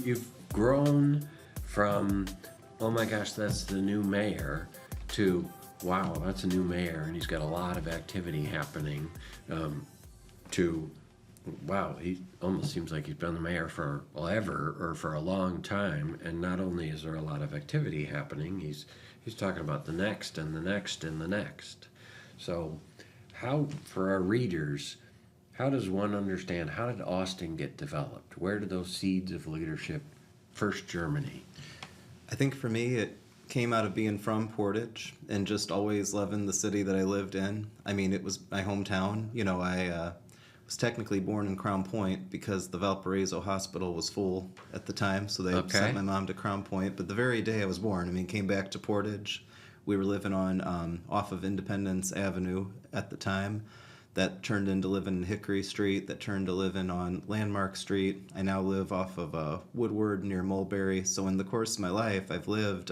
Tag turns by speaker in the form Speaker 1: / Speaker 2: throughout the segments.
Speaker 1: you've grown from, oh my gosh, that's the new mayor, to, wow, that's a new mayor and he's got a lot of activity happening, to, wow, he almost seems like he's been the mayor for ever or for a long time. And not only is there a lot of activity happening, he's talking about the next and the next and the next. So how, for our readers, how does one understand, how did Austin get developed? Where did those seeds of leadership first germinate?
Speaker 2: I think for me, it came out of being from Portage and just always loving the city that I lived in. I mean, it was my hometown. You know, I was technically born in Crown Point because the Valparaiso Hospital was full at the time, so they sent my mom to Crown Point. But the very day I was born, I mean, came back to Portage. We were living on off of Independence Avenue at the time. That turned into living in Hickory Street. That turned to living on Landmark Street. I now live off of Woodward near Mulberry. So in the course of my life, I've lived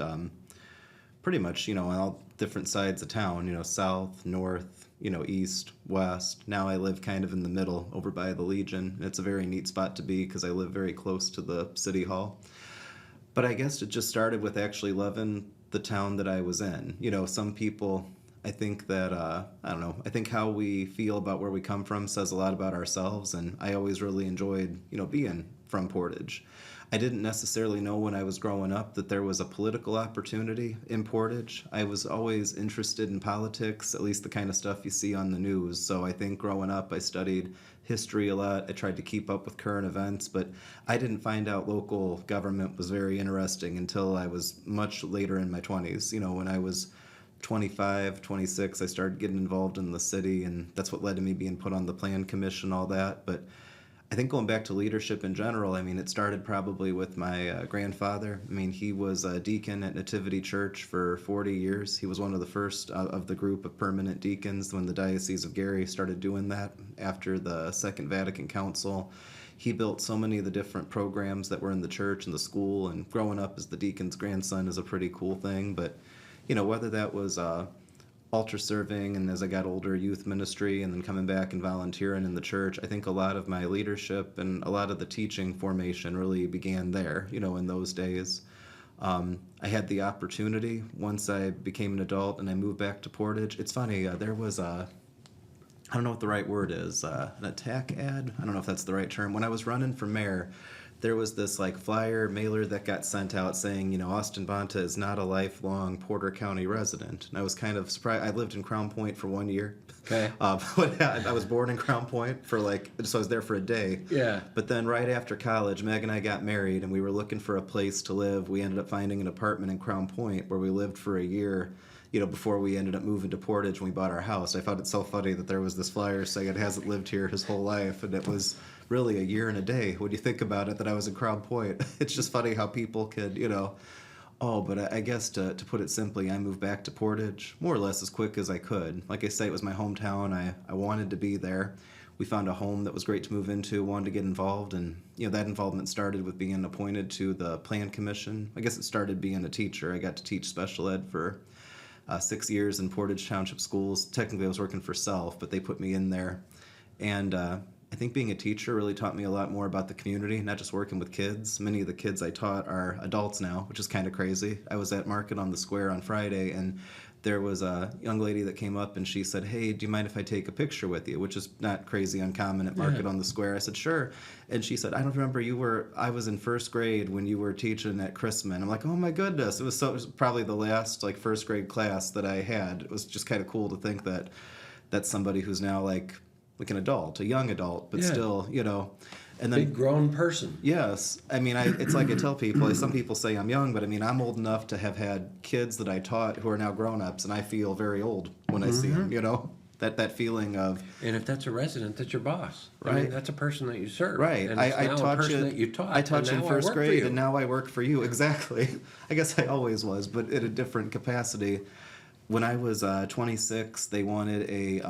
Speaker 2: pretty much, on all different sides of town, south, north, east, west. Now I live kind of in the middle over by the Legion. It's a very neat spot to be because I live very close to the city hall. But I guess it just started with actually loving the town that I was in. Some people, I think that, I don't know, I think how we feel about where we come from says a lot about ourselves, and I always really enjoyed, being from Portage. I didn't necessarily know when I was growing up that there was a political opportunity in Portage. I was always interested in politics, at least the kind of stuff you see on the news. So I think growing up I studied history a lot. I tried to keep up with current events, but I didn't find out local government was very interesting until I was much later in my 20s. When I was 25, 26, I started getting involved in the city, and that's what led to me being put on the plan commission, all that. But I think going back to leadership in general, I mean, it started probably with my grandfather. I mean, he was a deacon at Nativity Church for 40 years. He was one of the first of the group of permanent deacons when the Diocese of Gary started doing that after the Second Vatican Council. He built so many of the different programs that were in the church and the school, and growing up as the deacon's grandson is a pretty cool thing. But, whether that was altar serving, and as I got older, youth ministry, and then coming back and volunteering in the church, I think a lot of my leadership and a lot of the teaching formation really began there, in those days. I had the opportunity once I became an adult and I moved back to Portage. It's funny, there was I don't know what the right word is, an attack ad? I don't know if that's the right term. When I was running for mayor, there was this flyer mailer that got sent out saying, Austin Bonta is not a lifelong Porter County resident. And I was kind of surprised. I lived in Crown Point for 1 year.
Speaker 1: Okay.
Speaker 2: But I was born in Crown Point so I was there for a day.
Speaker 1: Yeah.
Speaker 2: But then right after college, Meg and I got married and we were looking for a place to live. We ended up finding an apartment in Crown Point where we lived for a year, before we ended up moving to Portage when we bought our house. I found it so funny that there was this flyer saying it hasn't lived here his whole life, and it was really a year and a day when you think about it that I was in Crown Point. It's just funny how people could, but I guess to put it simply, I moved back to Portage more or less as quick as I could. Like I say, it was my hometown. I wanted to be there. We found a home that was great to move into, wanted to get involved, and that involvement started with being appointed to the Plan Commission. I guess it started being a teacher. I got to teach special ed for 6 years in Portage Township Schools. Technically, I was working for self, but they put me in there. And I think being a teacher really taught me a lot more about the community, not just working with kids. Many of the kids I taught are adults now, which is kind of crazy. I was at Market on the Square on Friday, and there was a young lady that came up and she said, "Hey, do you mind if I take a picture with you?" Which is not crazy uncommon at Market on the Square. I said, "Sure." And she said, "I don't remember I was in first grade when you were teaching at Chrisman." I'm like, "Oh my goodness." It was probably the last first grade class that I had. It was just kind of cool to think that that's somebody who's now like an adult, a young adult, but still, And then,
Speaker 1: big grown person.
Speaker 2: Yes. I mean, it's like I tell people, some people say I'm young, but I mean, I'm old enough to have had kids that I taught who are now grown-ups, and I feel very old when I see them, That feeling of...
Speaker 1: And if that's a resident, that's your boss.
Speaker 2: Right.
Speaker 1: I mean, that's a person that you serve.
Speaker 2: Right.
Speaker 1: And it's
Speaker 2: I
Speaker 1: now
Speaker 2: taught
Speaker 1: a person
Speaker 2: you,
Speaker 1: that you taught.
Speaker 2: I taught you in first grade, and now I work for you.
Speaker 1: Yeah.
Speaker 2: Exactly. I guess I always was, but in a different capacity. When I was 26, they wanted a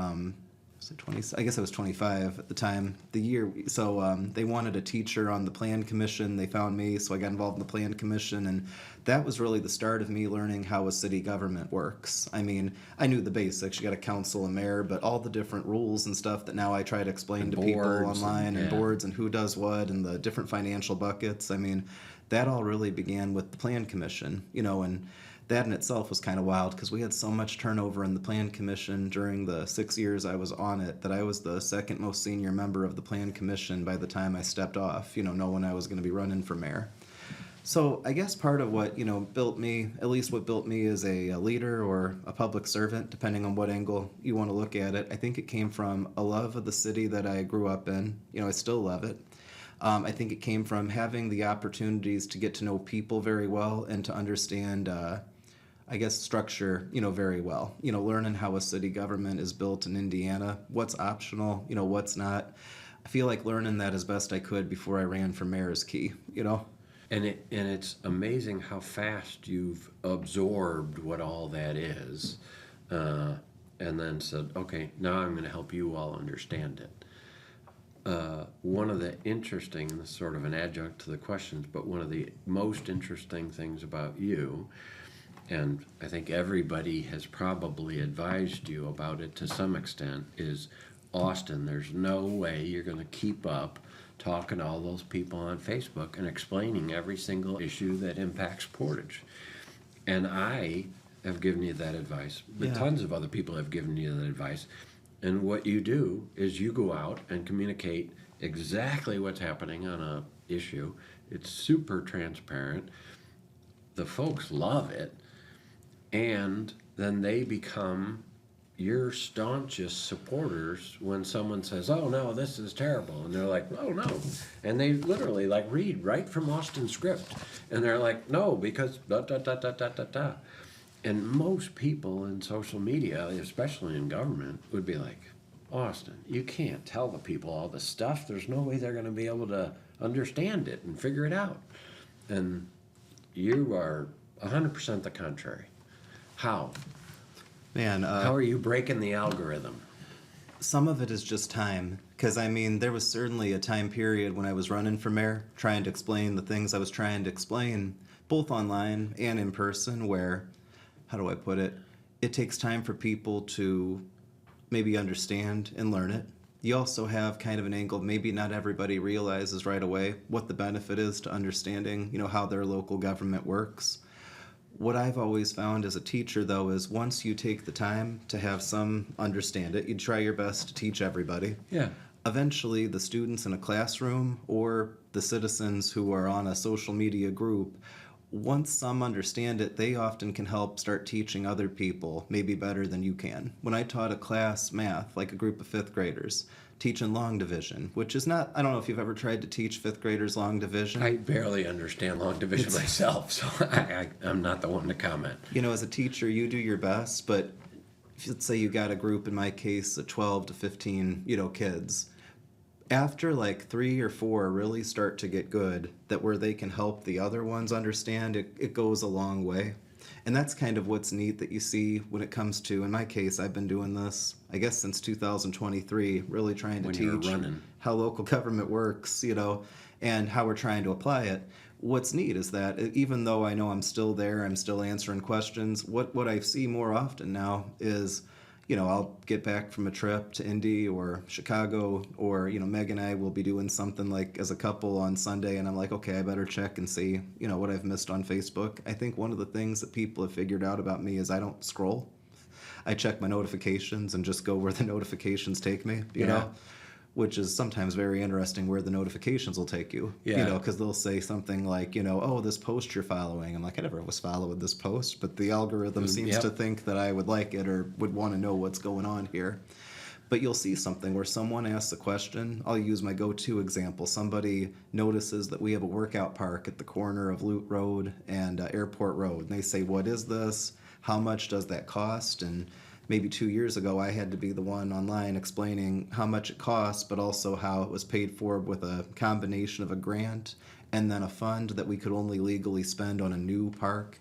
Speaker 2: was it 20? I guess I was 25 at the time. The year, so they wanted a teacher on the plan commission. They found me, so I got involved in the plan commission, and that was really the start of me learning how a city government works. I mean, I knew the basics. You got a council and mayor, but all the different rules and stuff that now I try to explain
Speaker 1: And
Speaker 2: to people
Speaker 1: boards
Speaker 2: online, and
Speaker 1: yeah.
Speaker 2: boards and who does what and the different financial buckets. I mean, that all really began with the plan commission, and that in itself was kind of wild because we had so much turnover in the plan commission during the 6 years I was on it that I was the second most senior member of the plan commission by the time I stepped off, knowing I was going to be running for mayor. So I guess part of what, built me, at least what built me as a leader or a public servant, depending on what angle you want to look at it, I think it came from a love of the city that I grew up in. I still love it. I think it came from having the opportunities to get to know people very well and to understand I guess, structure, very well. Learning how a city government is built in Indiana, what's optional, what's not. I feel like learning that as best I could before I ran for mayor is key.
Speaker 1: And it's amazing how fast you've absorbed what all that is, and then said, okay, now I'm going to help you all understand it. One of the interesting, and this is sort of an adjunct to the questions, but one of the most interesting things about you, and I think everybody has probably advised you about it to some extent, is Austin, there's no way you're going to keep up talking to all those people on Facebook and explaining every single issue that impacts Portage. And I have given you that advice, but
Speaker 2: Yeah.
Speaker 1: tons of other people have given you that advice. And what you do is you go out and communicate exactly what's happening on a issue. It's super transparent. The folks love it. And then they become your staunchest supporters when someone says, oh no, this is terrible. And they're like, oh no. And they literally read right from Austin's script. And they're like, no, because da da da da da da da. And most people in social media, especially in government, would be like, Austin, you can't tell the people all this stuff. There's no way they're going to be able to understand it and figure it out. And you are 100% the contrary. How?
Speaker 2: Man,
Speaker 1: How are you breaking the algorithm?
Speaker 2: some of it is just time. Because, there was certainly a time period when I was running for mayor, trying to explain the things I was trying to explain, both online and in person, where, how do I put it? It takes time for people to maybe understand and learn it. You also have kind of an angle, maybe not everybody realizes right away what the benefit is to understanding, how their local government works. What I've always found as a teacher, though, is once you take the time to have some understand it, you try your best to teach everybody.
Speaker 1: Yeah.
Speaker 2: Eventually, the students in a classroom or the citizens who are on a social media group, once some understand it, they often can help start teaching other people, maybe better than you can. When I taught a class math, like a group of fifth graders, teaching long division, which is not, I don't know if you've ever tried to teach fifth graders long division.
Speaker 1: I barely understand long division myself, so I'm not the one to comment.
Speaker 2: As a teacher, you do your best, but if let's say you got a group, in my case, of 12 to 15, kids, after 3 or 4 really start to get good, that where they can help the other ones understand, it goes a long way. And that's kind of what's neat that you see when it comes to, in my case, I've been doing this, I guess, since 2023, really trying to
Speaker 1: When you were
Speaker 2: teach
Speaker 1: running.
Speaker 2: how local government works, and how we're trying to apply it. What's neat is that even though I know I'm still there, I'm still answering questions, what I see more often now is, I'll get back from a trip to Indy or Chicago, or, Meg and I will be doing something as a couple on Sunday, and I'm like, okay, I better check and see, what I've missed on Facebook. I think one of the things that people have figured out about me is I don't scroll. I check my notifications and just go where the notifications take me, you know? Which is sometimes very interesting where the notifications will take you.
Speaker 1: Yeah.
Speaker 2: Because they'll say something like, oh, this post you're following. I'm like, I never was following this post, but the algorithm seems to think that I would like it or would want to know what's going on here. But you'll see something where someone asks a question. I'll use my go-to example. Somebody notices that we have a workout park at the corner of Lute Road and Airport Road. And they say, what is this? How much does that cost? And maybe 2 years ago, I had to be the one online explaining how much it costs, but also how it was paid for with a combination of a grant and then a fund that we could only legally spend on a new park.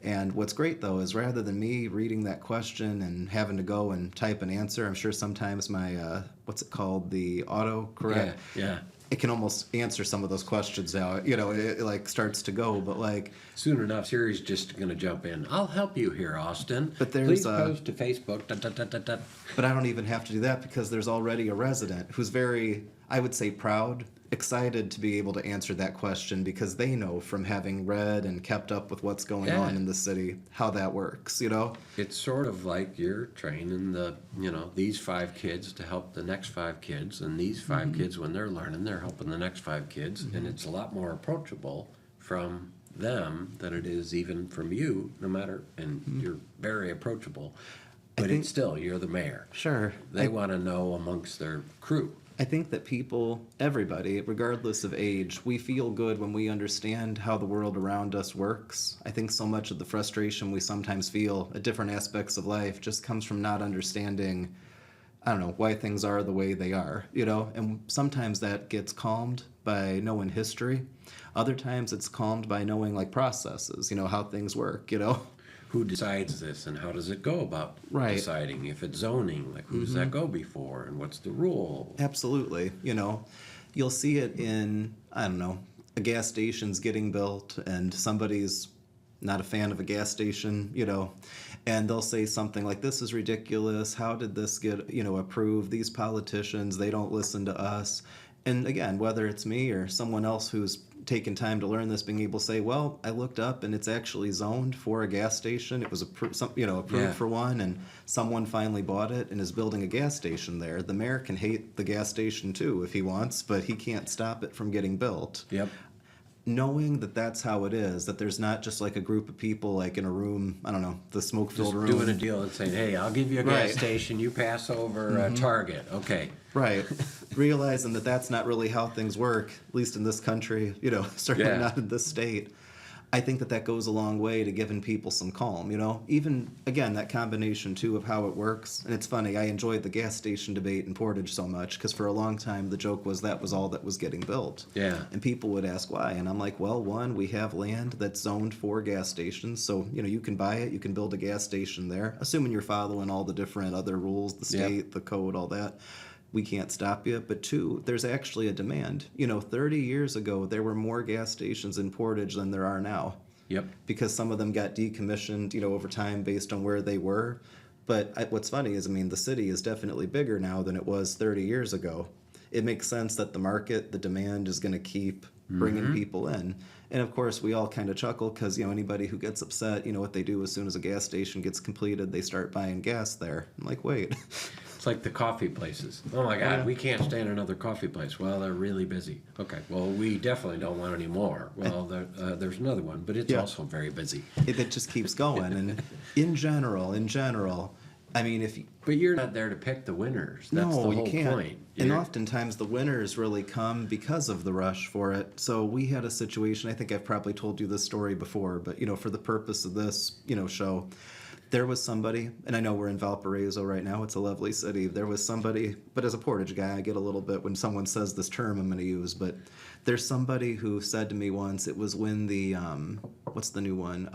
Speaker 2: And what's great, though, is rather than me reading that question and having to go and type an answer, I'm sure sometimes my, what's it called, the autocorrect,
Speaker 1: Yeah.
Speaker 2: it can almost answer some of those questions now. You know, it like starts to go, but like,
Speaker 1: Soon enough, Siri's just going to jump in. I'll help you here, Austin.
Speaker 2: But there's,
Speaker 1: Please post to Facebook. Dot, dot, dot, dot, dot.
Speaker 2: but I don't even have to do that because there's already a resident who's very, I would say, proud, excited to be able to answer that question because they know from having read and kept up with what's going
Speaker 1: Yeah.
Speaker 2: on in the city how that works, you know?
Speaker 1: It's sort of like you're training these 5 kids to help the next 5 kids, and these 5 kids, when they're learning, they're helping the next 5 kids, and it's a lot more approachable from them than it is even from you, no matter, and you're very approachable. But
Speaker 2: think-
Speaker 1: it's still, you're the mayor.
Speaker 2: Sure.
Speaker 1: They want to know amongst their crew.
Speaker 2: I think that people, everybody, regardless of age, we feel good when we understand how the world around us works. I think so much of the frustration we sometimes feel at different aspects of life just comes from not understanding, I don't know, why things are the way they are, you know? And sometimes that gets calmed by knowing history. Other times it's calmed by knowing like processes, you know, how things work, you know?
Speaker 1: Who decides this, and how does it go about
Speaker 2: Right.
Speaker 1: deciding? If it's zoning, like who does that go before, and what's the rule?
Speaker 2: Absolutely. You know, you'll see it in, I don't know, a gas station's getting built and somebody's not a fan of a gas station, you know, and they'll say something like, this is ridiculous. How did this get, you know, approved? These politicians, they don't listen to us. And again, whether it's me or someone else who's taken time to learn this, being able to say, well, I looked up and it's actually zoned for a gas station. It was approved
Speaker 1: Yeah.
Speaker 2: for one, and someone finally bought it and is building a gas station there. The mayor can hate the gas station too if he wants, but he can't stop it from getting built.
Speaker 1: Yep.
Speaker 2: Knowing that that's how it is, that there's not just like a group of people like in a room, I don't know, the smoke-filled
Speaker 1: Just
Speaker 2: room.
Speaker 1: doing a deal and saying, hey, I'll give you a gas
Speaker 2: Right.
Speaker 1: station, you pass over Target. Okay.
Speaker 2: Right. Realizing that that's not really how things work, at least in this country, you know, certainly
Speaker 1: Yeah.
Speaker 2: not in this state. I think that that goes a long way to giving people some calm, you know? Even, again, that combination, too, of how it works. And it's funny, I enjoyed the gas station debate in Portage so much because for a long time the joke was that was all that was getting built.
Speaker 1: Yeah.
Speaker 2: And people would ask why. And I'm like, well, one, we have land that's zoned for gas stations. So, you know, you can buy it, you can build a gas station there, assuming you're following all the different other rules, the
Speaker 1: Yep.
Speaker 2: state, the code, all that. We can't stop you. But two, there's actually a demand. You know, 30 years ago, there were more gas stations in Portage than there are now
Speaker 1: Yep.
Speaker 2: because some of them got decommissioned, you know, over time based on where they were. But what's funny is, I mean, the city is definitely bigger now than it was 30 years ago. It makes sense that the market, the demand is going to keep bringing people in. And of course, we all kind of chuckle because, you know, anybody who gets upset, you know, what they do as soon as a gas station gets completed, they start buying gas there. I'm like, wait.
Speaker 1: It's like the coffee places. Oh my God, we can't stand another coffee place. Well, they're really busy. Okay, well, we definitely don't want any more. Well, there's another one, but it's
Speaker 2: Yeah.
Speaker 1: also very busy.
Speaker 2: It just keeps going. And in general, I mean, if you,
Speaker 1: But you're not there to pick the winners. That's
Speaker 2: no,
Speaker 1: the
Speaker 2: you
Speaker 1: whole
Speaker 2: can't.
Speaker 1: point.
Speaker 2: And
Speaker 1: You're-
Speaker 2: oftentimes the winners really come because of the rush for it. So we had a situation, I think I've probably told you this story before, but you know, for the purpose of this, you know, show, there was somebody, and I know we're in Valparaiso right now, it's a lovely city. There was somebody, but as a Portage guy, I get a little bit when someone says this term I'm going to use, but there's somebody who said to me once, it was when the, what's the new one?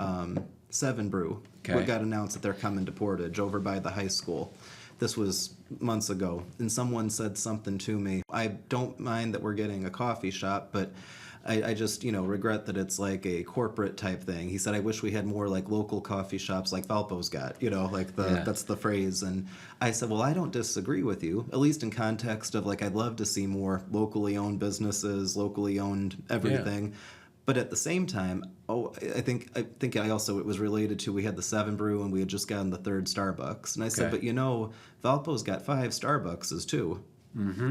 Speaker 2: Seven Brew.
Speaker 1: Okay.
Speaker 2: What got announced that they're coming to Portage over by the high school. This was months ago, and someone said something to me. I don't mind that we're getting a coffee shop, but I just, you know, regret that it's like a corporate type thing. He said, I wish we had more like local coffee shops like Valpo's got, you know, like
Speaker 1: Yeah.
Speaker 2: that's the phrase. And I said, well, I don't disagree with you, at least in context of like, I'd love to see more locally owned businesses, locally owned everything. But at the same time, I think I also, it was related to, we had the Seven Brew and we had just gotten the third Starbucks. And I said,
Speaker 1: Okay.
Speaker 2: but you know, Valpo's got 5 Starbuckses too.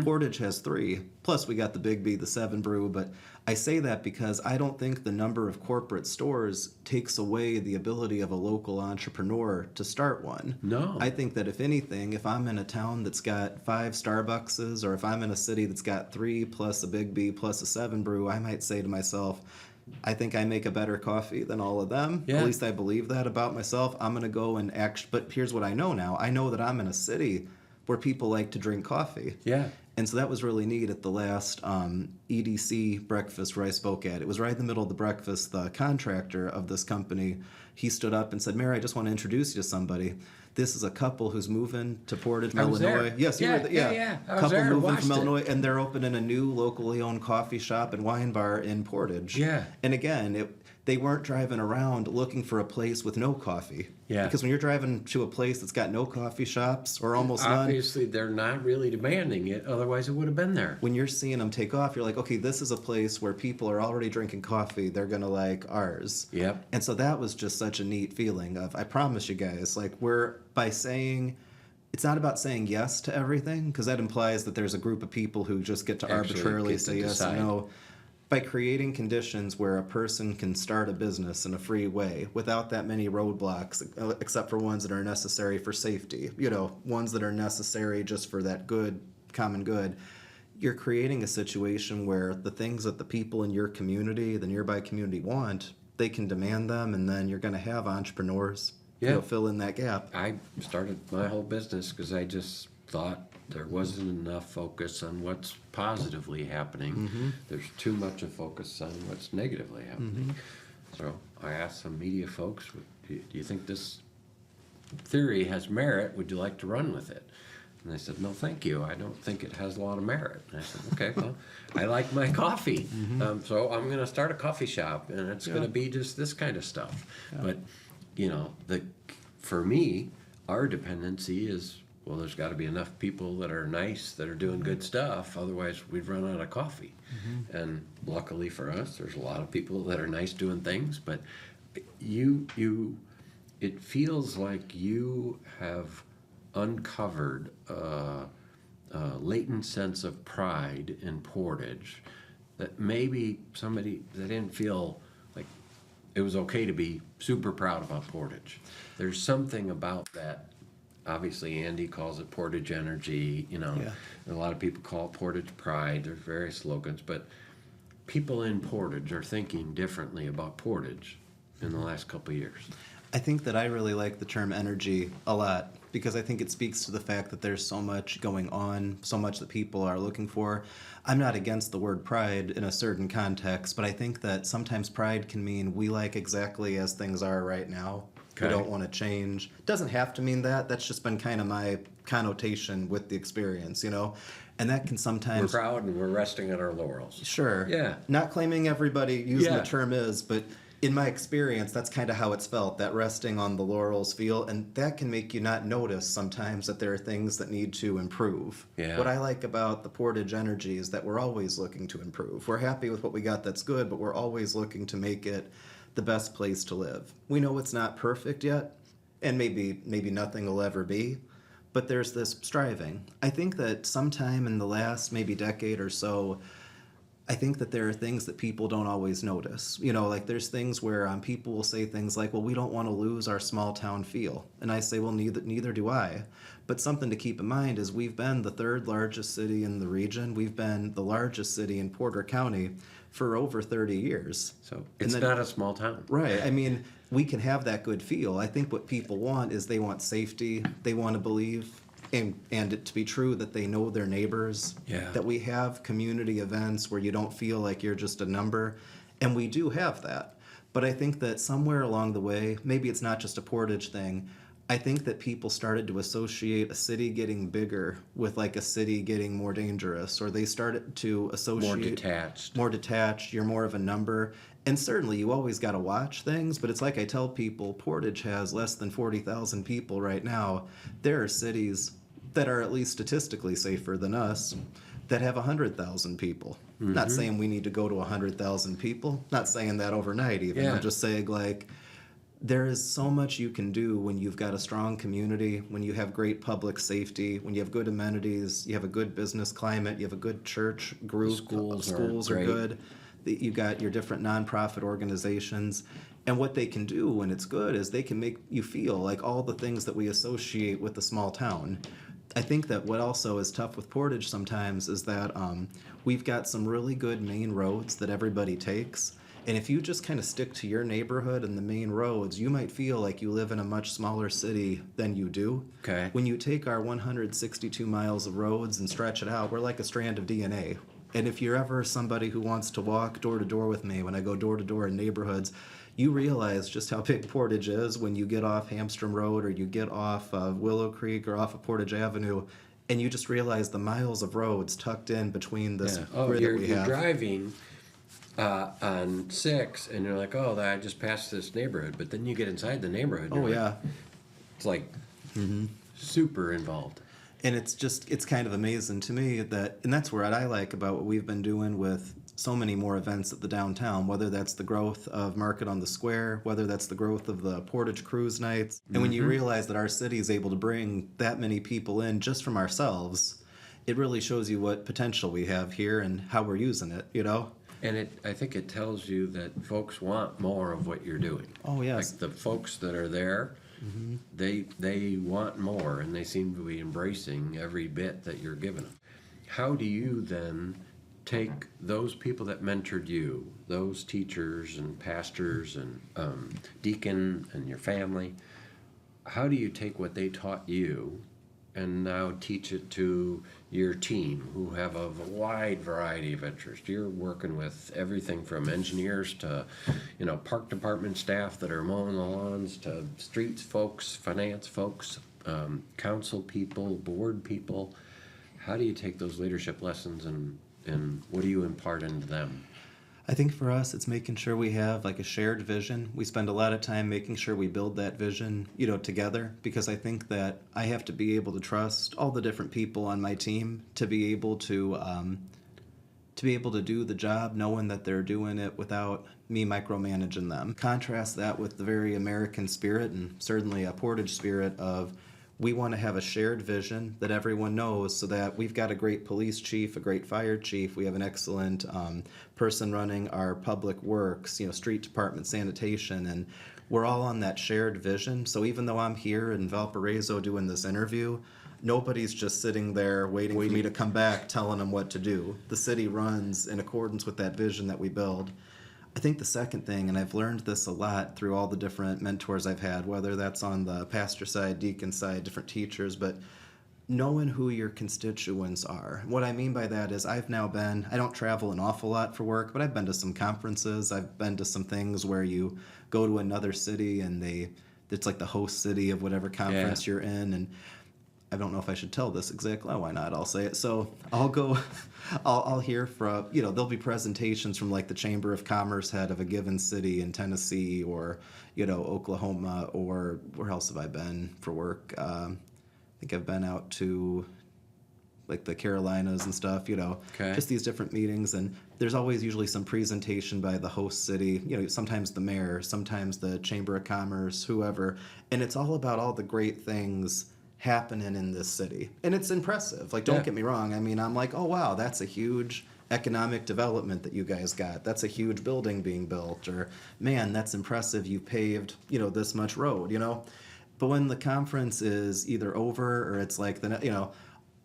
Speaker 2: Portage has 3. Plus we got the Big B, the Seven Brew. But I say that because I don't think the number of corporate stores takes away the ability of a local entrepreneur to start one.
Speaker 1: No.
Speaker 2: I think that if anything, if I'm in a town that's got 5 Starbuckses, or if I'm in a city that's got 3 plus a Big B plus a Seven Brew, I might say to myself, I think I make a better coffee than all of them.
Speaker 1: Yeah.
Speaker 2: At least I believe that about myself. I'm going to go and act. But here's what I know now. I know that I'm in a city where people like to drink coffee.
Speaker 1: Yeah.
Speaker 2: And so that was really neat at the last EDC breakfast where I spoke at. It was right in the middle of the breakfast. The contractor of this company, he stood up and said, Mary, I just want to introduce you to somebody. This is a couple who's moving to Portage,
Speaker 1: I was
Speaker 2: Illinois.
Speaker 1: there.
Speaker 2: Yes, you were there.
Speaker 1: Yeah. I was
Speaker 2: Couple
Speaker 1: there,
Speaker 2: moving
Speaker 1: watched
Speaker 2: from
Speaker 1: it.
Speaker 2: Illinois, and they're opening a new locally owned coffee shop and wine bar in Portage.
Speaker 1: Yeah.
Speaker 2: And again, they weren't driving around looking for a place with no coffee.
Speaker 1: Yeah.
Speaker 2: Because when you're driving to a place that's got no coffee shops or almost none,
Speaker 1: Obviously, they're not really demanding it. Otherwise, it would have been there.
Speaker 2: when you're seeing them take off, you're like, okay, this is a place where people are already drinking coffee. They're going to like ours.
Speaker 1: Yep.
Speaker 2: And so that was just such a neat feeling of, I promise you guys, like by saying, it's not about saying yes to everything, because that implies that there's a group of people who just get to
Speaker 1: Actually
Speaker 2: arbitrarily
Speaker 1: get to
Speaker 2: say yes
Speaker 1: decide.
Speaker 2: and no. By creating conditions where a person can start a business in a free way without that many roadblocks, except for ones that are necessary for safety, ones that are necessary just for that common good, you're creating a situation where the things that the people in your community, the nearby community want, they can demand them, and then you're going to have entrepreneurs fill in that gap.
Speaker 1: I started my whole business because I just thought there wasn't enough focus on what's positively happening. There's too much of focus on what's negatively happening. So I asked some media folks, do you think this theory has merit? Would you like to run with it? And they said, no, thank you. I don't think it has a lot of merit. And I said, okay, well, I like my coffee. So I'm going to start a coffee shop, and it's going to be just this kind of stuff. But, for me, our dependency is, well, there's got to be enough people that are nice, that are doing good stuff. Otherwise, we'd run out of coffee. And luckily for us, there's a lot of people that are nice doing things. But it feels like you have uncovered a latent sense of pride in Portage that maybe somebody that didn't feel like it was okay to be super proud about Portage. There's something about that. Obviously, Andy calls it Portage Energy, and a lot of people call it Portage Pride. There's various slogans, but people in Portage are thinking differently about Portage in the last couple of years.
Speaker 2: I think that I really like the term energy a lot, because I think it speaks to the fact that there's so much going on, so much that people are looking for. I'm not against the word pride in a certain context, but I think that sometimes pride can mean we like exactly as things are right now.
Speaker 1: Okay.
Speaker 2: We don't want to change. It doesn't have to mean that. That's just been kind of my connotation with the experience, And that can sometimes...
Speaker 1: We're proud and we're resting on our laurels.
Speaker 2: Sure.
Speaker 1: Yeah.
Speaker 2: Not claiming everybody using
Speaker 1: Yeah.
Speaker 2: the term is, but in my experience, that's kind of how it's felt, that resting on the laurels feel, and that can make you not notice sometimes that there are things that need to improve.
Speaker 1: Yeah.
Speaker 2: What I like about the Portage Energy is that we're always looking to improve. We're happy with what we got that's good, but we're always looking to make it the best place to live. We know it's not perfect yet, and maybe nothing will ever be, but there's this striving. I think that sometime in the last maybe decade or so, I think that there are things that people don't always notice. Like there's things where people will say things like, well, we don't want to lose our small town feel. And I say, well, neither do I. But something to keep in mind is we've been the third largest city in the region. We've been the largest city in Porter County for over 30 years.
Speaker 1: So it's not a small town.
Speaker 2: Right. I mean, we can have that good feel. I think what people want is they want safety. They want to believe and it to be true that they know their neighbors, that we have community events where you don't feel like you're just a number, and we do have that. But I think that somewhere along the way, maybe it's not just a Portage thing, I think that people started to associate a city getting bigger with like a city getting more dangerous, or they started to associate more detached, you're more of a number. And certainly you always got to watch things, but it's like I tell people, Portage has less than 40,000 people right now. There are cities that are at least statistically safer than us that have 100,000 people. Not saying we need to go to 100,000 people, not saying that overnight even. I'm just saying like there is so much you can do when you've got a strong community, when you have great public safety, when you have good amenities, you have a good business climate, you have a good church group, schools are good. You got your different nonprofit organizations. And what they can do when it's good is they can make you feel like all the things that we associate with a small town. I think that what also is tough with Portage sometimes is that we've got some really good main roads that everybody takes. And if you just kind of stick to your neighborhood and the main roads, you might feel like you live in a much smaller city than you do.
Speaker 1: Okay.
Speaker 2: When you take our 162 miles of roads and stretch it out, we're like a strand of DNA. And if you're ever somebody who wants to walk door to door with me when I go door to door in neighborhoods, you realize just how big Portage is when you get off Hamstrom Road or you get off of Willow Creek or off of Portage Avenue, and you just realize the miles of roads tucked in between this
Speaker 1: Yeah. Oh,
Speaker 2: grid that we
Speaker 1: you're
Speaker 2: have.
Speaker 1: driving on 6, and you're like, oh, I just passed this neighborhood. But then you get inside the neighborhood.
Speaker 2: Oh
Speaker 1: you're
Speaker 2: yeah.
Speaker 1: like, it's like super involved.
Speaker 2: And it's kind of amazing to me and that's what I like about what we've been doing with so many more events at the downtown, whether that's the growth of Market on the Square, whether that's the growth of the Portage Cruise Nights. And when you realize that our city is able to bring that many people in just from ourselves, it really shows you what potential we have here and how we're using it, you know?
Speaker 1: And I think it tells you that folks want more of what you're doing.
Speaker 2: Oh, yes.
Speaker 1: Like the folks that are there, they want more, and they seem to be embracing every bit that you're giving them. How do you then take those people that mentored you, those teachers and pastors and deacon and your family, how do you take what they taught you and now teach it to your team who have a wide variety of interests? You're working with everything from engineers to, park department staff that are mowing the lawns to streets folks, finance folks, council people, board people. How do you take those leadership lessons and what do you impart into them?
Speaker 2: I think for us, it's making sure we have like a shared vision. We spend a lot of time making sure we build that vision, together, because I think that I have to be able to trust all the different people on my team to be able to do the job, knowing that they're doing it without me micromanaging them. Contrast that with the very American spirit and certainly a Portage spirit of we want to have a shared vision that everyone knows so that we've got a great police chief, a great fire chief, we have an excellent person running our public works, street department, sanitation, and we're all on that shared vision. So even though I'm here in Valparaiso doing this interview, nobody's just sitting there waiting for me to come back telling them what to do. The city runs in accordance with that vision that we build. I think the second thing, and I've learned this a lot through all the different mentors I've had, whether that's on the pastor side, deacon side, different teachers, but knowing who your constituents are. What I mean by that is I don't travel an awful lot for work, but I've been to some conferences. I've been to some things where you go to another city and it's like the host city of whatever conference you're in. And I don't know if I should tell this exactly. Why not? I'll say it. So I'll hear from, there'll be presentations from like the Chamber of Commerce head of a given city in Tennessee or, Oklahoma, or where else have I been for work? I think I've been out to like the Carolinas and stuff,
Speaker 1: Okay.
Speaker 2: just these different meetings. And there's always usually some presentation by the host city, sometimes the mayor, sometimes the Chamber of Commerce, whoever. And it's all about all the great things happening in this city. And it's impressive. Like, don't get me wrong. I mean, I'm like, oh, wow, that's a huge economic development that you guys got. That's a huge building being built. Or, man, that's impressive. You paved, this much road, But when the conference is either over or it's like,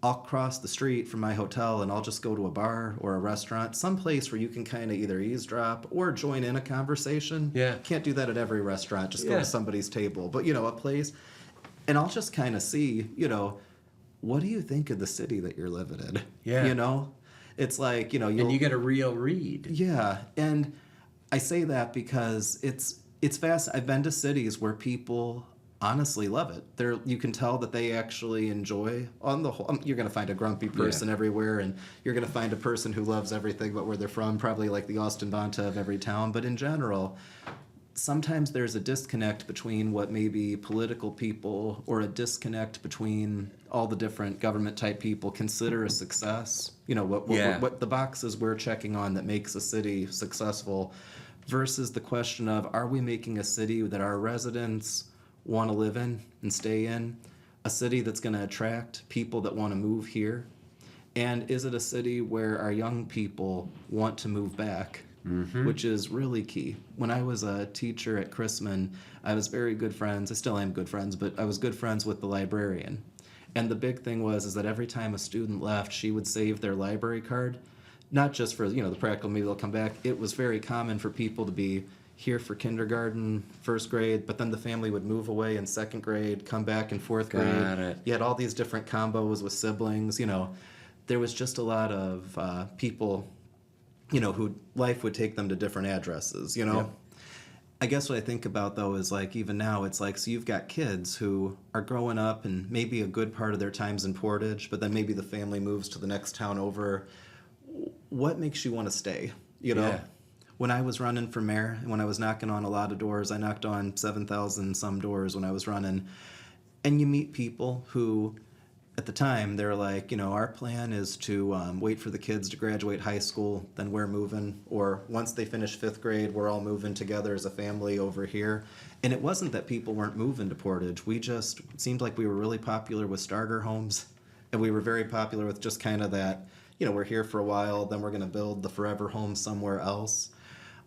Speaker 2: I'll cross the street from my hotel and I'll just go to a bar or a restaurant, someplace where you can kind of either eavesdrop or join in a conversation.
Speaker 1: Yeah.
Speaker 2: Can't do that at every restaurant. Just go to somebody's table. But, a place. And I'll just kind of see, what do you think of the city that you're living in?
Speaker 1: Yeah.
Speaker 2: It's like,
Speaker 1: and you get a real read.
Speaker 2: Yeah. And I say that because it's fast. I've been to cities where people honestly love it. You can tell that they actually enjoy, on the whole. You're going to find a grumpy person everywhere, and you're going to find a person who loves everything but where they're from, probably like the Austin Bonta of every town. But in general, sometimes there's a disconnect between what maybe political people or a disconnect between all the different government type people consider a success. What the boxes we're checking on that makes a city successful versus the question of, are we making a city that our residents want to live in and stay in? A city that's going to attract people that want to move here? And is it a city where our young people want to move back? Which is really key. When I was a teacher at Chrisman, I was very good friends. I still am good friends, but I was good friends with the librarian. And the big thing was that every time a student left, she would save their library card not just for, the practical, maybe they'll come back. It was very common for people to be here for kindergarten, first grade, but then the family would move away in second grade, come back in fourth grade.
Speaker 1: Got it.
Speaker 2: You had all these different combos with siblings, There was just a lot of people, who life would take them to different addresses.
Speaker 1: Yep.
Speaker 2: I guess what I think about, though, is like even now it's like, so you've got kids who are growing up and maybe a good part of their time's in Portage, but then maybe the family moves to the next town over. What makes you want to stay?
Speaker 1: Yeah.
Speaker 2: When I was running for mayor and when I was knocking on a lot of doors, I knocked on 7,000 some doors when I was running, and you meet people who at the time they're like, our plan is to wait for the kids to graduate high school, then we're moving, or once they finish fifth grade, we're all moving together as a family over here. And it wasn't that people weren't moving to Portage. It seemed like we were really popular with starter homes, and we were very popular with just kind of that, we're here for a while, then we're going to build the forever home somewhere else.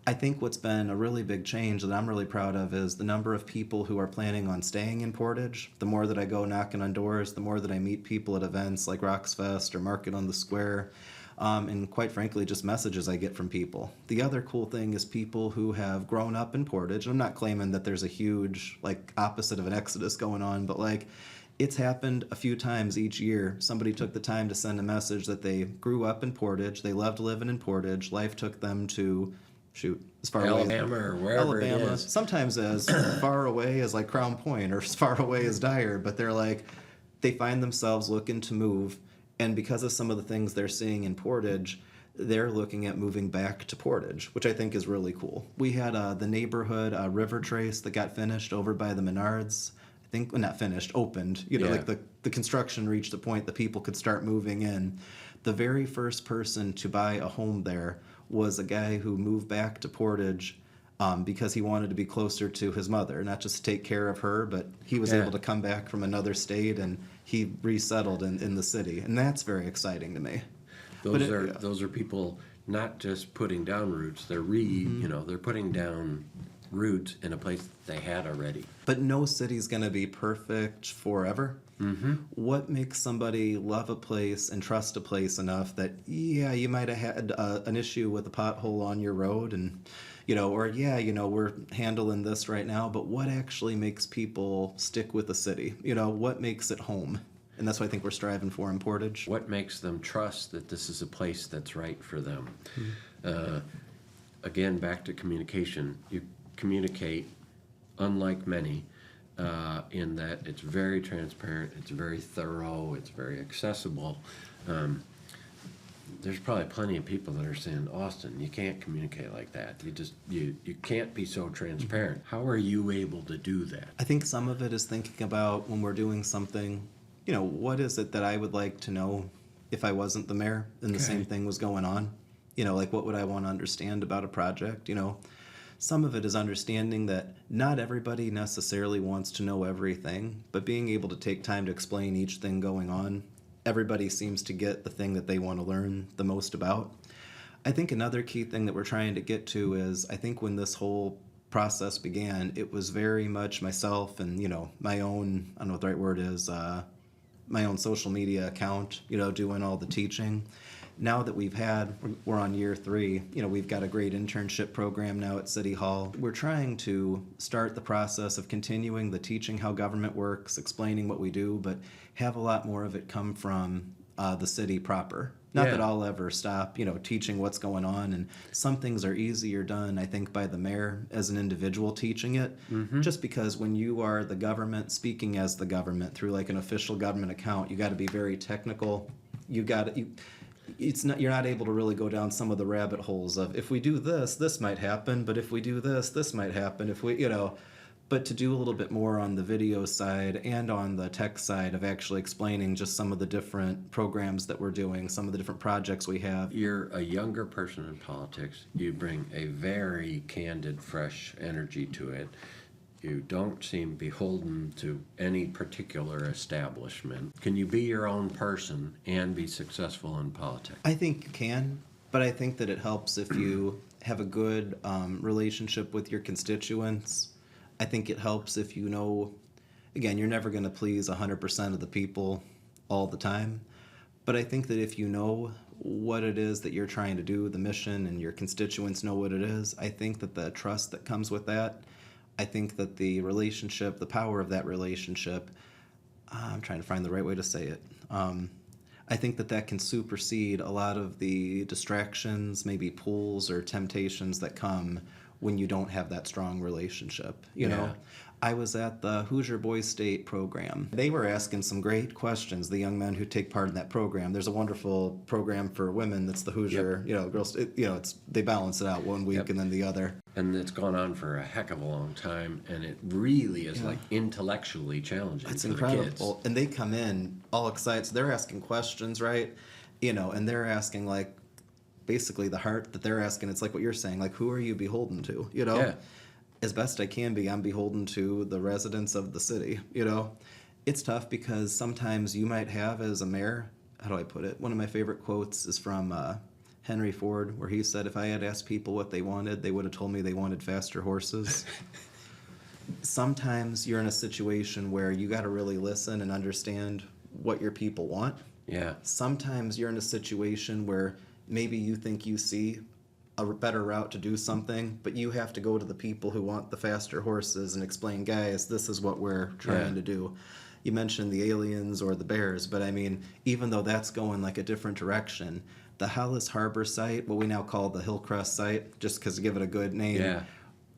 Speaker 2: I think what's been a really big change that I'm really proud of is the number of people who are planning on staying in Portage. The more that I go knocking on doors, the more that I meet people at events like Rocksfest or Market on the Square, and quite frankly, just messages I get from people. The other cool thing is people who have grown up in Portage. I'm not claiming that there's a huge, opposite of an exodus going on, but, it's happened a few times each year. Somebody took the time to send a message that they grew up in Portage, they loved living in Portage, life took them to as far away
Speaker 1: Alabama or wherever it is.
Speaker 2: Sometimes as far away as Crown Point or as far away as Dyer, but they find themselves looking to move, and because of some of the things they're seeing in Portage, they're looking at moving back to Portage, which I think is really cool. We had the neighborhood river trace that got finished over by the Menards. I think, well, not finished, opened. The construction reached the point that people could start moving in. The very first person to buy a home there was a guy who moved back to Portage because he wanted to be closer to his mother, not just to take care of her, but he was able to come back from another state and he resettled in the city, and that's very exciting to me.
Speaker 1: Those are people not just putting down roots; they're they're putting down roots in a place that they had already.
Speaker 2: But no city's going to be perfect forever.
Speaker 1: Mm-hmm.
Speaker 2: What makes somebody love a place and trust a place enough that, you might have had an issue with a pothole on your road and, we're handling this right now, but what actually makes people stick with the city? What makes it home? And that's what I think we're striving for in Portage.
Speaker 1: What makes them trust that this is a place that's right for them? Mm-hmm. Again, back to communication. You communicate, unlike many, in that it's very transparent, it's very thorough, it's very accessible. There's probably plenty of people that are saying, Austin, you can't communicate like that. You can't be so transparent. How are you able to do that?
Speaker 2: I think some of it is thinking about when we're doing something, what is it that I would like to know if I wasn't the mayor and the same thing was going on? What would I want to understand about a project? Some of it is understanding that not everybody necessarily wants to know everything, but being able to take time to explain each thing going on. Everybody seems to get the thing that they want to learn the most about. I think another key thing that we're trying to get to is, I think when this whole process began, it was very much myself and, my own, I don't know what the right word is, my own social media account, doing all the teaching. Now that we're on year 3, we've got a great internship program now at City Hall. We're trying to start the process of continuing the teaching how government works, explaining what we do, but have a lot more of it come from the city proper. Not that I'll ever stop, teaching what's going on, and some things are easier done, I think, by the mayor as an individual teaching it, just because when you are the government speaking as the government through an official government account, you got to be very technical. You're not able to really go down some of the rabbit holes of, if we do this, this might happen, but if we do this, this might happen. But to do a little bit more on the video side and on the tech side of actually explaining just some of the different programs that we're doing, some of the different projects we have.
Speaker 1: You're a younger person in politics. You bring a very candid, fresh energy to it. You don't seem beholden to any particular establishment. Can you be your own person and be successful in politics?
Speaker 2: I think you can, but I think that it helps if you have a good relationship with your constituents. I think it helps if again, you're never going to please 100% of the people all the time, but I think that if you know what it is that you're trying to do, the mission, and your constituents know what it is. I think that the trust that comes with that, I think that the relationship, the power of that relationship, I'm trying to find the right way to say it. I think that that can supersede a lot of the distractions, maybe pulls or temptations that come when you don't have that strong relationship. You know, I was at the Hoosier Boys State program. They were asking some great questions, the young men who take part in that program. There's a wonderful program for women that's the Hoosier, you know, girls, they balance it out one week and then the other.
Speaker 1: And it's gone on for a heck of a long time, and it really is like intellectually challenging
Speaker 2: It's
Speaker 1: for
Speaker 2: incredible.
Speaker 1: the kids.
Speaker 2: And they come in all excited. So they're asking questions, right? You know, and they're asking like basically the heart that they're asking. It's like what you're saying, like, who are you beholden to? You know, as best I can be, I'm beholden to the residents of the city. You know, it's tough because sometimes you might have as a mayor, how do I put it? One of my favorite quotes is from Henry Ford, where he said, if I had asked people what they wanted, they would have told me they wanted faster horses. Sometimes you're in a situation where you got to really listen and understand what your people want.
Speaker 1: Yeah.
Speaker 2: Sometimes you're in a situation where maybe you think you see a better route to do something, but you have to go to the people who want the faster horses and explain, guys, this is what we're trying to do. You mentioned the aliens or the bears, but I mean, even though that's going like a different direction, the Hollis Harbor site, what we now call the Hillcrest site, just because to give it a good name,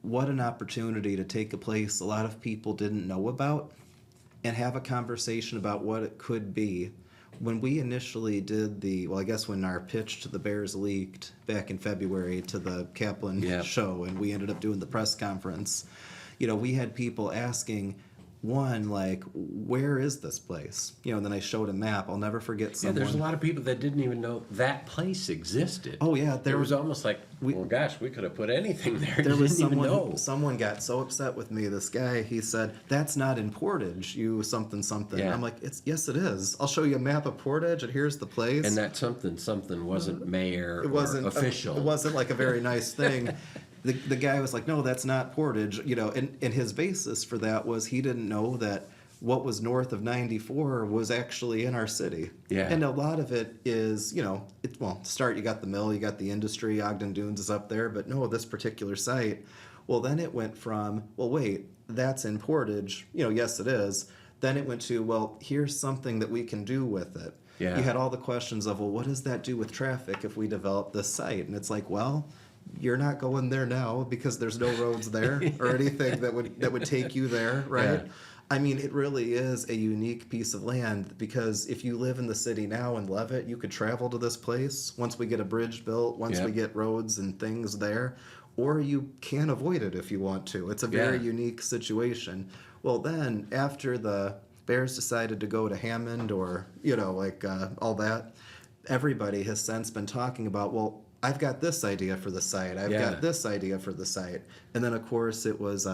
Speaker 2: what an opportunity to take a place a lot of people didn't know about and have a conversation about what it could be. When we initially did I guess when our pitch to the Bears leaked back in February to the Kaplan show, and we ended up doing the press conference, you know, we had people asking, one, like, where is this place? You know, and then I showed a map. I'll never forget someone.
Speaker 1: Yeah, there's a lot of people that didn't even know that place existed.
Speaker 2: Oh, yeah.
Speaker 1: There was almost like, well, gosh, we could have put anything there.
Speaker 2: There was
Speaker 1: someone
Speaker 2: got so upset with me. This guy, he said, that's not in Portage, you something.
Speaker 1: Yeah.
Speaker 2: I'm like, yes, it is. I'll show you a map of Portage, and here's the place.
Speaker 1: And that something wasn't mayor
Speaker 2: it wasn't
Speaker 1: or official.
Speaker 2: It wasn't like a very nice thing. The guy was like, no, that's not Portage, you know, and his basis for that was he didn't know that what was north of 94 was actually in our city.
Speaker 1: Yeah.
Speaker 2: And a lot of it is, you know, to start, you got the mill, you got the industry, Ogden Dunes is up there, but no, this particular site, well, then it went from, well, wait, that's in Portage, you know, yes, it is. Then it went to, well, here's something that we can do with it.
Speaker 1: Yeah.
Speaker 2: You had all the questions of, well, what does that do with traffic if we develop this site? And it's like, well, you're not going there now because there's no roads there or anything that would take you there, right?
Speaker 1: Yeah.
Speaker 2: I mean, it really is a unique piece of land because if you live in the city now and love it, you could travel to this place once we get a bridge built, once we get roads and things there, or you can avoid it if you want to. It's a very unique situation. Well, then after the Bears decided to go to Hammond or, you know, like all that, everybody has since been talking about, well, I've got this idea for the site. I've got this idea for the site. And then, of course, it was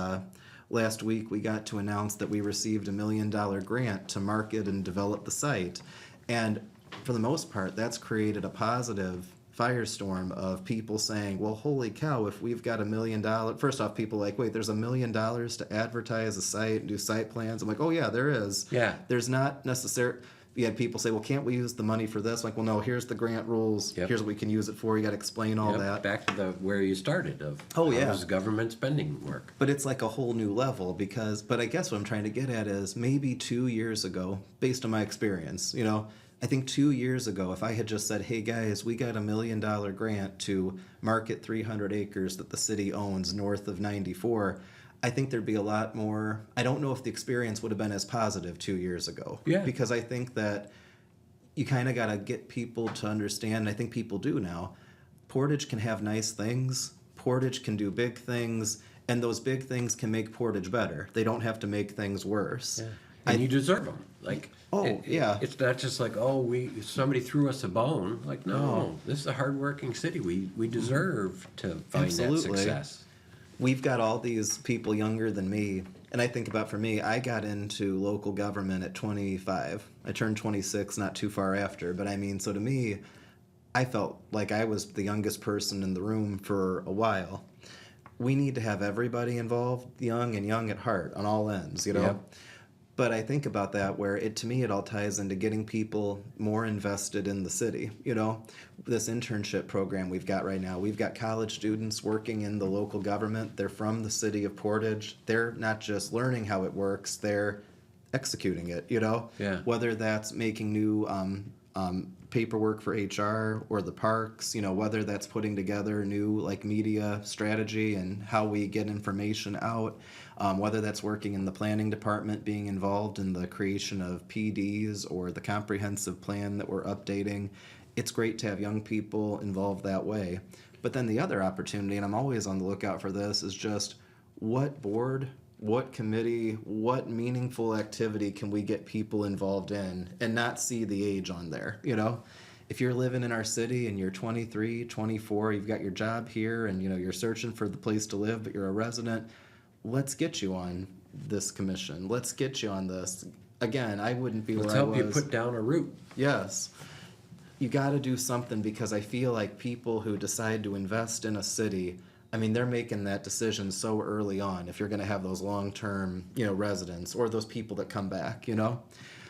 Speaker 2: last week we got to announce that we received $1 million grant to market and develop the site. And for the most part, that's created a positive firestorm of people saying, well, holy cow, if we've got $1 million, first off, people like, wait, there's $1 million to advertise a site and do site plans. I'm like, oh, yeah, there is.
Speaker 1: Yeah.
Speaker 2: There's not necessarily... You had people say, well, can't we use the money for this? Like, well, no, here's the grant rules. Here's what we can use it for. You got to explain all that.
Speaker 1: Back to where you started of
Speaker 2: how
Speaker 1: does government spending work?
Speaker 2: But it's like a whole new level but I guess what I'm trying to get at is maybe 2 years ago, based on my experience, you know, I think 2 years ago, if I had just said, hey, guys, we got $1 million grant to market 300 acres that the city owns north of 94, I think there'd be a lot more. I don't know if the experience would have been as positive 2 years ago.
Speaker 1: Yeah.
Speaker 2: Because I think that you kind of got to get people to understand, and I think people do now, Portage can have nice things, Portage can do big things, and those big things can make Portage better. They don't have to make things worse.
Speaker 1: Yeah. And you deserve them. Like, it's not just like, somebody threw us a bone. Like, no, this is a hardworking city. We deserve to find that success.
Speaker 2: We've got all these people younger than me, and I think about, for me, I got into local government at 25. I turned 26 not too far after, but I mean, so to me, I felt like I was the youngest person in the room for a while. We need to have everybody involved, young and young at heart, on all ends, you know? But I think about that where to me, it all ties into getting people more invested in the city. This internship program we've got right now, we've got college students working in the local government. They're from the city of Portage. They're not just learning how it works, they're executing it.
Speaker 1: Yeah.
Speaker 2: Whether that's making new paperwork for HR or the parks, whether that's putting together new like media strategy and how we get information out, whether that's working in the planning department, being involved in the creation of PDs or the comprehensive plan that we're updating. It's great to have young people involved that way. But then the other opportunity, and I'm always on the lookout for this, is just what board, what committee, what meaningful activity can we get people involved in and not see the age on there, If you're living in our city and you're 23, 24, you've got your job here and, you're searching for the place to live, but you're a resident, let's get you on this commission. Let's get you on this. Again, I wouldn't be
Speaker 1: Let's
Speaker 2: where I
Speaker 1: help
Speaker 2: was.
Speaker 1: you put down a root.
Speaker 2: Yes. You got to do something because I feel like people who decide to invest in a city, they're making that decision so early on if you're going to have those long-term, residents or those people that come back,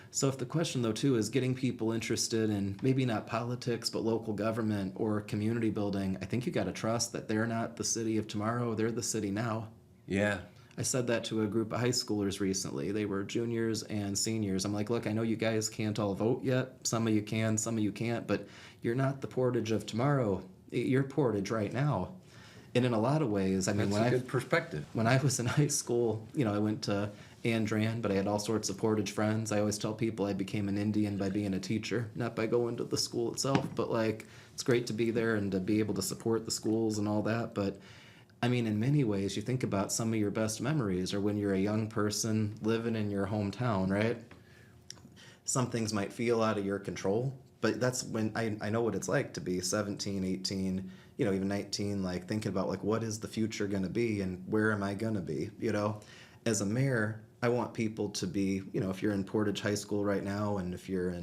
Speaker 2: So if the question, though, too, is getting people interested in maybe not politics, but local government or community building, I think you got to trust that they're not the city of tomorrow, they're the city now.
Speaker 1: Yeah.
Speaker 2: I said that to a group of high schoolers recently. They were juniors and seniors. I'm like, look, I know you guys can't all vote yet. Some of you can, some of you can't, but you're not the Portage of tomorrow. You're Portage right now. And in a lot of ways,
Speaker 1: That's a good perspective.
Speaker 2: When I was in high school, I went to Andran, but I had all sorts of Portage friends. I always tell people I became an Indian by being a teacher, not by going to the school itself. But it's great to be there and to be able to support the schools and all that. But in many ways, you think about some of your best memories are when you're a young person living in your hometown, right? Some things might feel out of your control, but that's when I know what it's like to be 17, 18, even 19, thinking about what is the future going to be and where am I going to be, As a mayor, I want people to be, if you're in Portage High School right now and if you're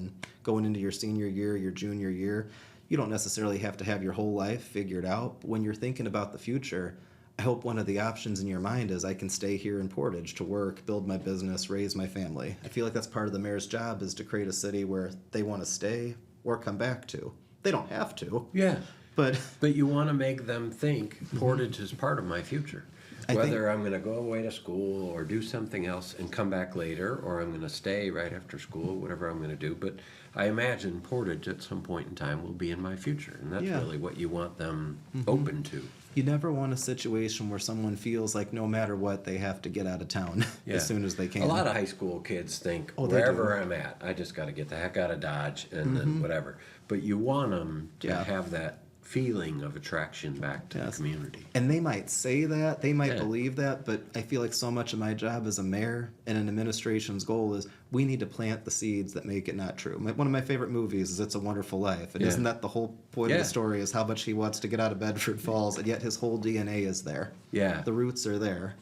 Speaker 2: going into your senior year, your junior year, you don't necessarily have to have your whole life figured out. But when you're thinking about the future, I hope one of the options in your mind is I can stay here in Portage to work, build my business, raise my family. I feel like that's part of the mayor's job is to create a city where they want to stay or come back to. They don't have to.
Speaker 1: Yeah.
Speaker 2: But
Speaker 1: you want to make them think Portage is part of my future. Whether I'm going to go away to school or do something else and come back later, or I'm going to stay right after school, whatever I'm going to do. But I imagine Portage at some point in time will be in my future. And that's really what you want them open to.
Speaker 2: You never want a situation where someone feels like no matter what, they have to get out of town as soon as they can.
Speaker 1: A lot of high school kids think, wherever I'm at, I just got to get the heck out of Dodge and then whatever. But you want them to have that feeling of attraction back to the community.
Speaker 2: And they might say that, they might believe that, but I feel like so much of my job as a mayor and an administration's goal is we need to plant the seeds that make it not true. One of my favorite movies is It's a Wonderful Life. And isn't that the whole point of the story is how much he wants to get out of Bedford Falls, and yet his whole DNA is there.
Speaker 1: Yeah.
Speaker 2: The roots are there.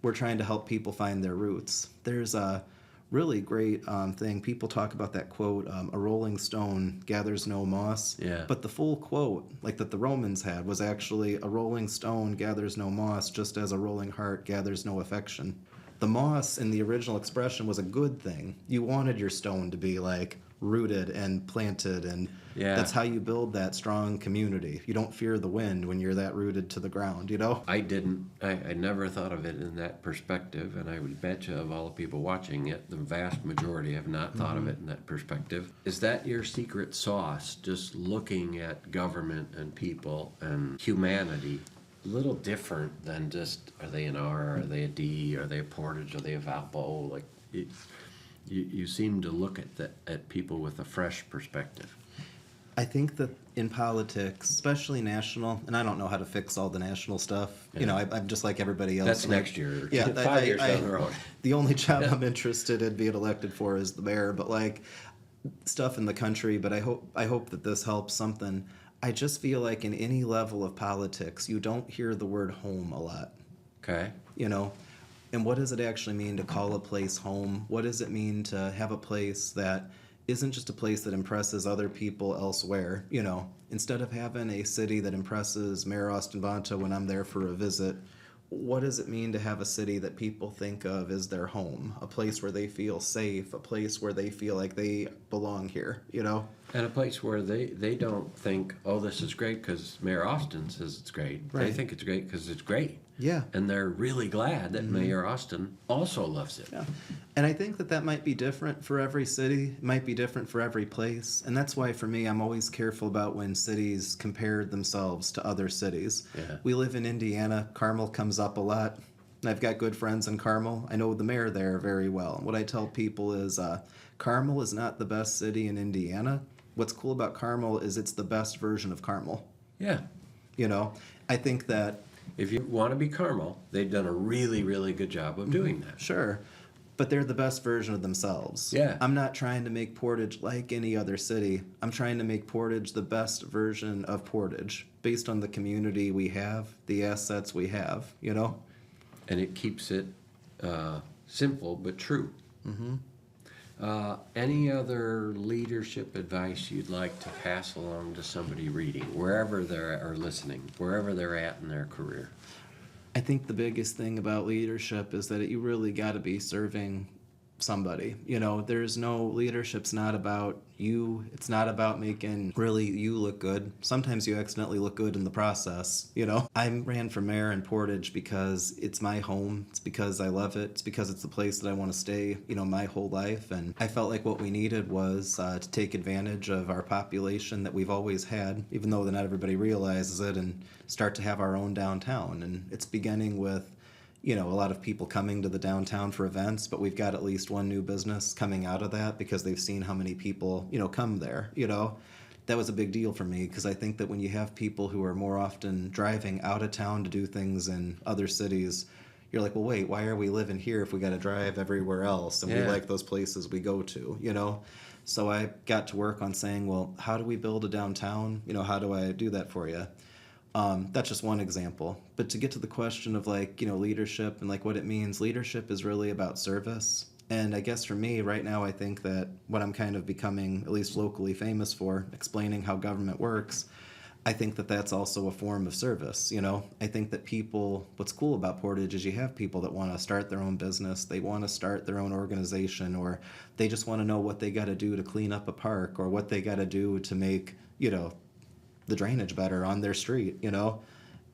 Speaker 2: We're trying to help people find their roots. There's a really great thing. People talk about that quote, a rolling stone gathers no moss.
Speaker 1: Yeah.
Speaker 2: But the full quote, that the Romans had, was actually a rolling stone gathers no moss, just as a rolling heart gathers no affection. The moss in the original expression was a good thing. You wanted your stone to be rooted and planted, and that's how you build that strong community. You don't fear the wind when you're that rooted to the ground,
Speaker 1: I didn't. I never thought of it in that perspective, and I would bet you of all the people watching it, the vast majority have not thought of it in that perspective. Is that your secret sauce, just looking at government and people and humanity? A little different than just, are they an R, are they a D, are they a Portage, are they a Valpo? You seem to look at people with a fresh perspective.
Speaker 2: I think that in politics, especially national, and I don't know how to fix all the national stuff. I'm just like everybody else.
Speaker 1: That's next year.
Speaker 2: Yeah,
Speaker 1: 5 years down the road.
Speaker 2: The only job I'm interested in being elected for is the mayor, but stuff in the country. But I hope that this helps something. I just feel like in any level of politics, you don't hear the word home a lot.
Speaker 1: Okay.
Speaker 2: And what does it actually mean to call a place home? What does it mean to have a place that isn't just a place that impresses other people elsewhere? Instead of having a city that impresses Mayor Austin Bonta when I'm there for a visit, what does it mean to have a city that people think of as their home, a place where they feel safe, a place where they feel like they belong here, you know?
Speaker 1: And a place where they don't think, oh, this is great because Mayor Austin says it's great. They
Speaker 2: Right.
Speaker 1: think it's great because it's great.
Speaker 2: Yeah.
Speaker 1: And they're really glad that Mayor Austin also loves it.
Speaker 2: Yeah. And I think that that might be different for every city. It might be different for every place. And that's why, for me, I'm always careful about when cities compare themselves to other cities.
Speaker 1: Yeah.
Speaker 2: We live in Indiana. Carmel comes up a lot. I've got good friends in Carmel. I know the mayor there very well. What I tell people is Carmel is not the best city in Indiana. What's cool about Carmel is it's the best version of Carmel.
Speaker 1: Yeah.
Speaker 2: You know, I think that
Speaker 1: If you want to be Carmel, they've done a really, really good job of doing that.
Speaker 2: sure, but they're the best version of themselves.
Speaker 1: Yeah.
Speaker 2: I'm not trying to make Portage like any other city. I'm trying to make Portage the best version of Portage based on the community we have, the assets we have, you know?
Speaker 1: And it keeps it simple but true. Any other leadership advice you'd like to pass along to somebody reading, wherever they're or listening, wherever they're at in their career?
Speaker 2: I think the biggest thing about leadership is that you really got to be serving somebody. You know, there's no leadership's not about you. It's not about making really you look good. Sometimes you accidentally look good in the process, you know. I ran for mayor in Portage because it's my home. It's because I love it. It's because it's the place that I want to stay, you know, my whole life. And I felt like what we needed was to take advantage of our population that we've always had, even though not everybody realizes it, and start to have our own downtown. And it's beginning with, you know, a lot of people coming to the downtown for events, but we've got at least one new business coming out of that because they've seen how many people, you know, come there, you know. That was a big deal for me because I think that when you have people who are more often driving out of town to do things in other cities, you're like, well, wait, why are we living here if we got to drive everywhere else and we
Speaker 1: Yeah.
Speaker 2: like those places we go to, you know? So I got to work on saying, well, how do we build a downtown? You know, how do I do that for you? That's just one example. But to get to the question of like, you know, leadership and like what it means, leadership is really about service. And I guess for me right now, I think that what I'm kind of becoming, at least locally famous for, explaining how government works, I think that that's also a form of service. You know, I think that people, what's cool about Portage is you have people that want to start their own business, they want to start their own organization, or they just want to know what they got to do to clean up a park or what they got to do to make, you know, the drainage better on their street, you know?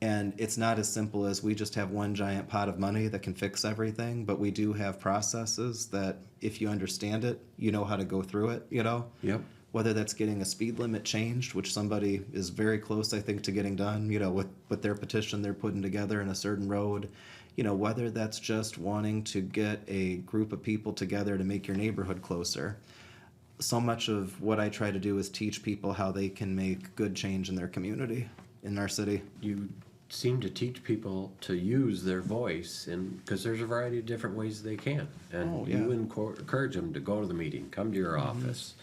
Speaker 2: And it's not as simple as we just have one giant pot of money that can fix everything, but we do have processes that if you understand it, you know how to go through it, you know?
Speaker 1: Yep.
Speaker 2: Whether that's getting a speed limit changed, which somebody is very close, I think, to getting done, you know, with their petition they're putting together in a certain road, you know, whether that's just wanting to get a group of people together to make your neighborhood closer. So much of what I try to do is teach people how they can make good change in their community, in our city.
Speaker 1: You seem to teach people to use their voice, and because there's a variety of different ways they can, and
Speaker 2: Oh, yeah.
Speaker 1: you encourage them to go to the meeting, come to your office.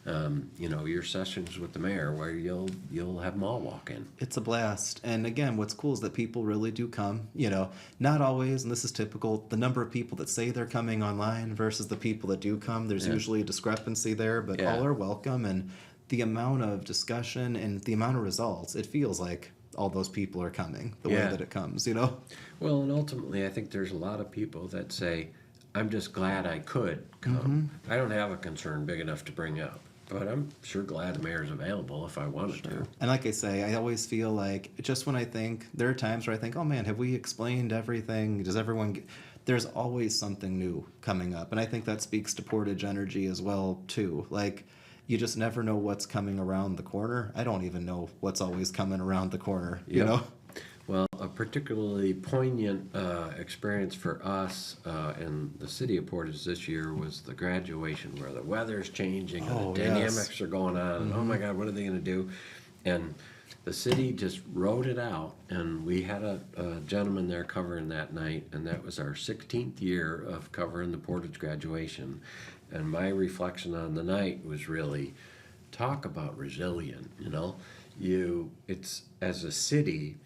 Speaker 1: You know, your sessions with the mayor where you'll have them all walk in.
Speaker 2: It's a blast. And again, what's cool is that people really do come, you know, not always, and this is typical, the number of people that say they're coming online versus the people that do come, there's
Speaker 1: Yeah.
Speaker 2: usually a discrepancy there, but
Speaker 1: Yeah.
Speaker 2: all are welcome. And the amount of discussion and the amount of results, it feels like all those people are coming the way
Speaker 1: Yeah.
Speaker 2: that it comes, you know?
Speaker 1: Well, and ultimately, I think there's a lot of people that say, I'm just glad I could come. I don't have a concern big enough to bring up, but I'm sure glad the mayor's available if I wanted to.
Speaker 2: And like I say, I always feel like just when I think, there are times where I think, oh man, have we explained everything? Does everyone get... There's always something new coming up. And I think that speaks to Portage energy as well, too. Like, you just never know what's coming around the corner. I don't even know what's always coming around the corner, you
Speaker 1: Yep.
Speaker 2: know?
Speaker 1: Well, a particularly poignant experience for us in the city of Portage this year was the graduation, where the weather's changing and
Speaker 2: Oh,
Speaker 1: the
Speaker 2: yes.
Speaker 1: dynamics are going on, and oh my God, what are they going to do? And the city just wrote it out, and we had a gentleman there covering that night, and that was our 16th year of covering the Portage graduation. And my reflection on the night was really, talk about resilient, you know? It's, as a city,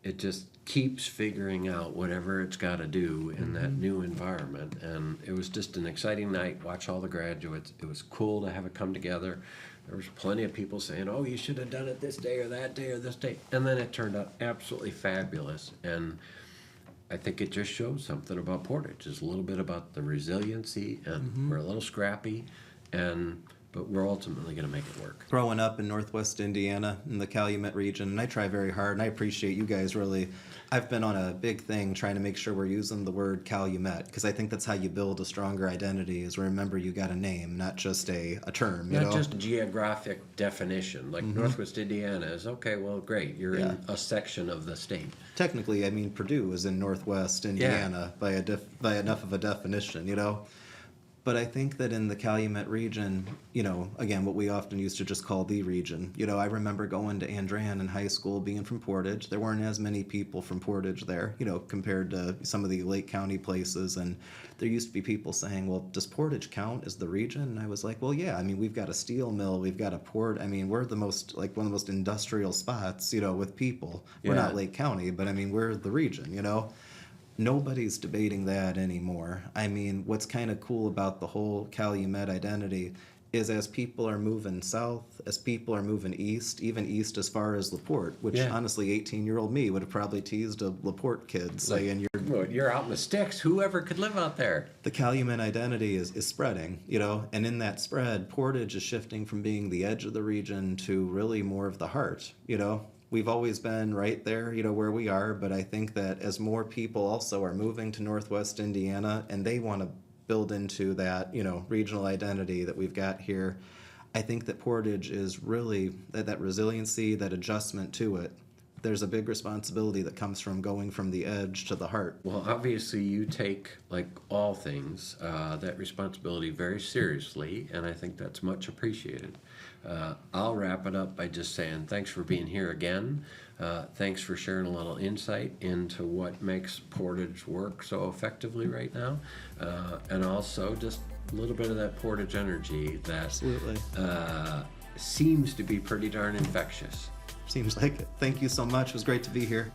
Speaker 1: it just keeps figuring out whatever it's got to do in that new environment. And it was just an exciting night. Watch all the graduates. It was cool to have it come together. There was plenty of people saying, oh, you should have done it this day or that day or this day. And then it turned out absolutely fabulous. And I think it just shows something about Portage. It's a little bit about the resiliency, and we're a little scrappy, but we're ultimately going to make it work.
Speaker 2: Growing up in Northwest Indiana in the Calumet region, and I try very hard, and I appreciate you guys really. I've been on a big thing trying to make sure we're using the word Calumet, because I think that's how you build a stronger identity, is remember you got a name, not just a term. You
Speaker 1: Not
Speaker 2: know?
Speaker 1: just geographic definition. Like Northwest Indiana is okay. Well, great. You're in a section of the state.
Speaker 2: Technically, I mean, Purdue is in Northwest Indiana by enough of a definition, you know? But I think that in the Calumet region, you know, again, what we often used to just call the region, you know, I remember going to Andran in high school, being from Portage. There weren't as many people from Portage there, you know, compared to some of the Lake County places. And there used to be people saying, well, does Portage count as the region? And I was like, well, yeah, I mean, we've got a steel mill, we've got a port. I mean, we're the most, like, one of the most industrial spots, you know, with people. We're not Lake County, but I mean, we're the region, you know? Nobody's debating that anymore. I mean, what's kind of cool about the whole Calumet identity is as people are moving south, as people are moving east, even east as far as LaPorte, which honestly, 18-year-old me would have probably teased a LaPorte kid saying
Speaker 1: You're out in the sticks. Whoever could live out there?
Speaker 2: the Calumet identity is spreading, you know, and in that spread, Portage is shifting from being the edge of the region to really more of the heart, you know. We've always been right there, you know, where we are, but I think that as more people also are moving to Northwest Indiana and they want to build into that, you know, regional identity that we've got here, I think that Portage is really that resiliency, that adjustment to it. There's a big responsibility that comes from going from the edge to the heart.
Speaker 1: Well, obviously, you take, like all things, that responsibility very seriously, and I think that's much appreciated. I'll wrap it up by just saying thanks for being here again. Thanks for sharing a little insight into what makes Portage work so effectively right now, and also just a little bit of that Portage energy that
Speaker 2: Absolutely.
Speaker 1: Seems to be pretty darn infectious.
Speaker 2: Seems like it. Thank you so much. It was great to be here.